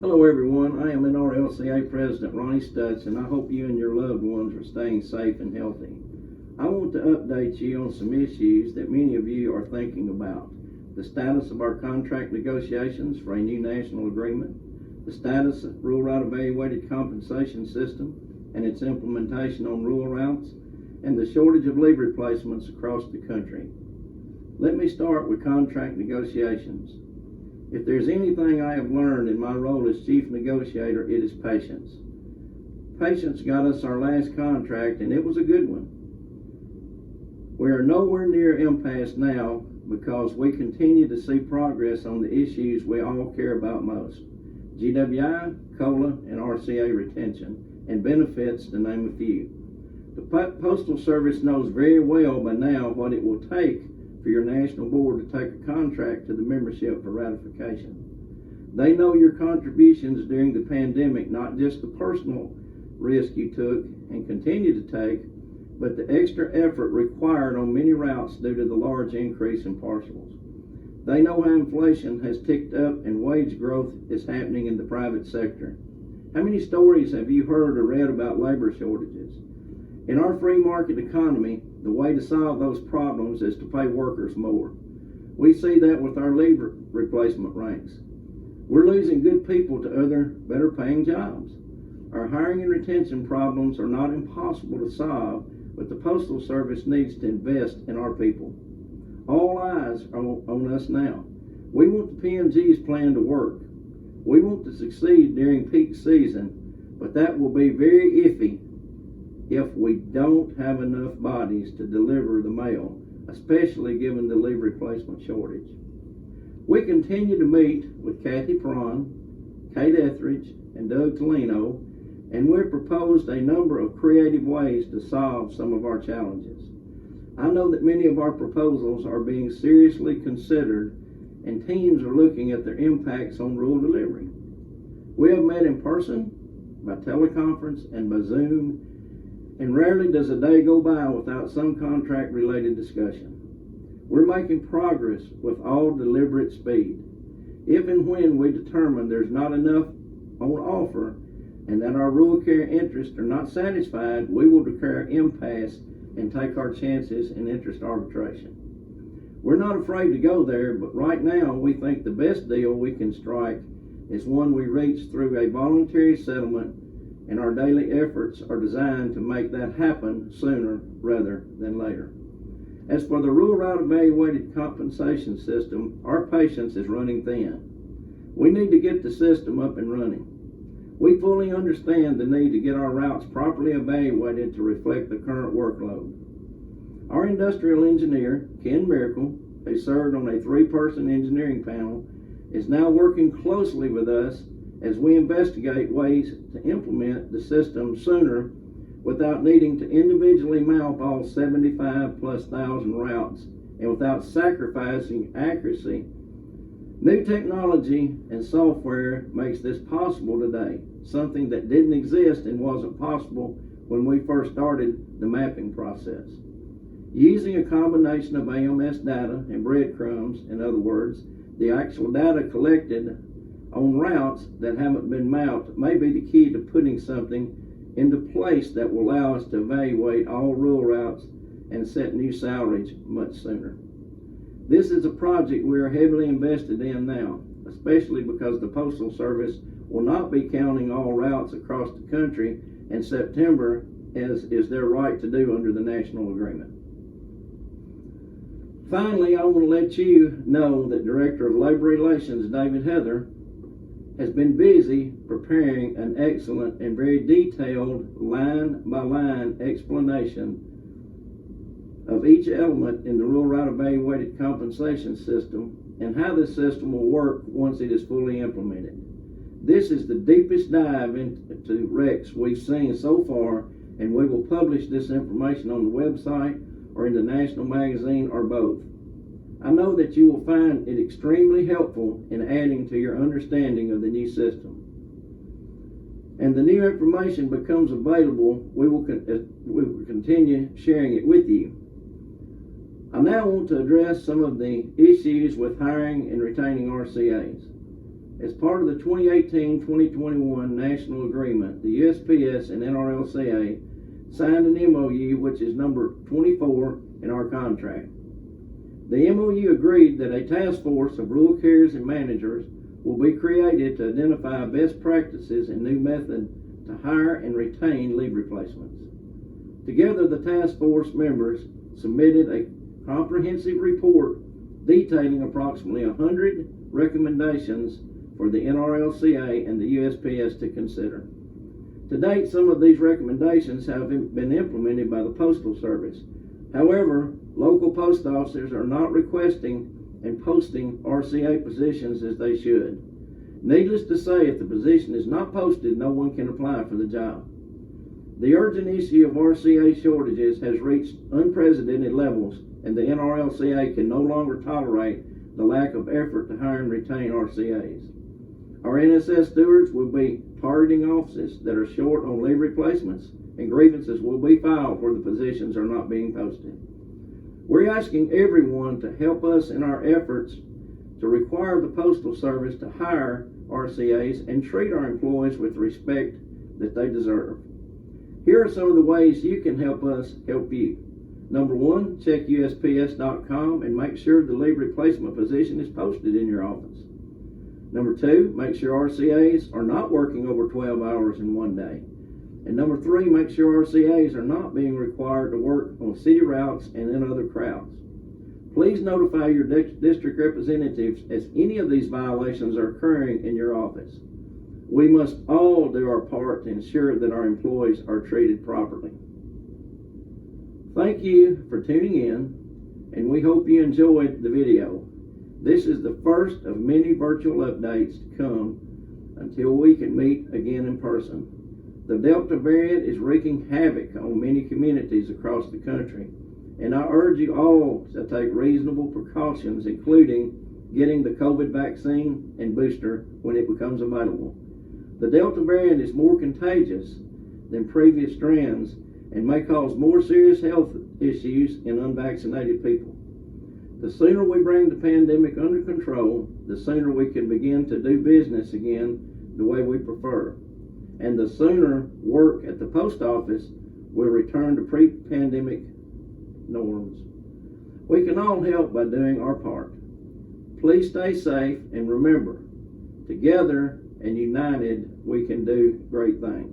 Hello everyone, I am RRCA President Ronnie Stutz, and I hope you and your loved ones are staying safe and healthy. I want to update you on some issues that many of you are thinking about. The status of our contract negotiations for a new national agreement, the status of Rural Route Evaluated Compensation System and its implementation on rural routes, and the shortage of leave replacements across the country. Let me start with contract negotiations. If there's anything I have learned in my role as chief negotiator, it is patience. Patience got us our last contract, and it was a good one. We are nowhere near impasse now because we continue to see progress on the issues we all care about most: GWI, COLA, and RCA retention, and benefits, to name a few. The Postal Service knows very well by now what it will take for your national board to take a contract to the membership for ratification. They know your contributions during the pandemic, not just the personal risk you took and continue to take, but the extra effort required on many routes due to the large increase in parcels. They know how inflation has ticked up and wage growth is happening in the private sector. How many stories have you heard or read about labor shortages? In our free market economy, the way to solve those problems is to pay workers more. We see that with our leave replacement ranks. We're losing good people to other, better paying jobs. Our hiring and retention problems are not impossible to solve, but the Postal Service needs to invest in our people. All eyes are on us now. We want the P&G's plan to work. We want to succeed during peak season, but that will be very iffy if we don't have enough bodies to deliver the mail, especially given the leave replacement shortage. We continue to meet with Kathy Prawn, Kate Etheridge, and Doug Tolino, and we've proposed a number of creative ways to solve some of our challenges. I know that many of our proposals are being seriously considered, and teams are looking at their impacts on rural delivery. We have met in person, by teleconference, and by Zoom, and rarely does a day go by without some contract-related discussion. We're making progress with all deliberate speed. If and when we determine there's not enough on offer and that our rural care interests are not satisfied, we will declare impasse and take our chances in interest arbitration. We're not afraid to go there, but right now we think the best deal we can strike is one we reach through a voluntary settlement, and our daily efforts are designed to make that happen sooner rather than later. As for the Rural Route Evaluated Compensation System, our patience is running thin. We need to get the system up and running. We fully understand the need to get our routes properly evaluated to reflect the current workload. Our industrial engineer, Ken Miracle, who served on a 3-person engineering panel, is now working closely with us as we investigate ways to implement the system sooner without needing to individually map all 75,000+ routes and without sacrificing accuracy. New technology and software makes this possible today, something that didn't exist and wasn't possible when we first started the mapping process. Using a combination of AMS data and breadcrumbs, in other words, the actual data collected on routes that haven't been mapped, may be the key to putting something into place that will allow us to evaluate all rural routes and set new salaries much sooner. This is a project we are heavily invested in now, especially because the Postal Service will not be counting all routes across the country in September, as is their right to do under the national agreement. Finally, I want to let you know that Director of Labor Relations, David Heather, has been busy preparing an excellent and very detailed line-by-line explanation of each element in the Rural Route Evaluated Compensation System and how this system will work once it is fully implemented. This is the deepest dive into RRECS we've seen so far, and we will publish this information on the website or in the national magazine or both. I know that you will find it extremely helpful in adding to your understanding of the new system. And the new information becomes available, we will continue sharing it with you. I now want to address some of the issues with hiring and retaining RCAs. As part of the 2018-2021 National Agreement, the USPS and NRLCA signed an MOU, which is number 24 in our contract. The MOU agreed that a task force of rural carriers and managers will be created to identify best practices and new methods to hire and retain leave replacements. Together, the task force members submitted a comprehensive report detailing approximately 100 recommendations for the NRLCA and the USPS to consider. To date, some of these recommendations have been implemented by the Postal Service. However, local post officers are not requesting and posting RCA positions as they should. Needless to say, if the position is not posted, no one can apply for the job. The urgent issue of RCA shortages has reached unprecedented levels, and the NRLCA can no longer tolerate the lack of effort to hire and retain RCAs. Our NSS stewards will be targeting offices that are short on leave replacements, and grievances will be filed where the positions are not being posted. We're asking everyone to help us in our efforts to require the Postal Service to hire RCAs and treat our employees with the respect that they deserve. Here are some of the ways you can help us help you. Number one, check USPS.com and make sure the leave replacement position is posted in your office. Number two, make sure RCAs are not working over 12 hours in one day. And number three, make sure RCAs are not being required to work on city routes and in other crowds. Please notify your district representatives as any of these violations are occurring in your office. We must all do our part to ensure that our employees are treated properly. Thank you for tuning in, and we hope you enjoyed the video. This is the first of many virtual updates to come until we can meet again in person. The Delta variant is wreaking havoc on many communities across the country, and I urge you all to take reasonable precautions, including getting the COVID vaccine and booster when it becomes available. The Delta variant is more contagious than previous strands and may cause more serious health issues in unvaccinated people. The sooner we bring the pandemic under control, the sooner we can begin to do business again the way we prefer. And the sooner work at the post office will return to pre-pandemic norms. We can all help by doing our part. Please stay safe, and remember, together and united, we can do great things.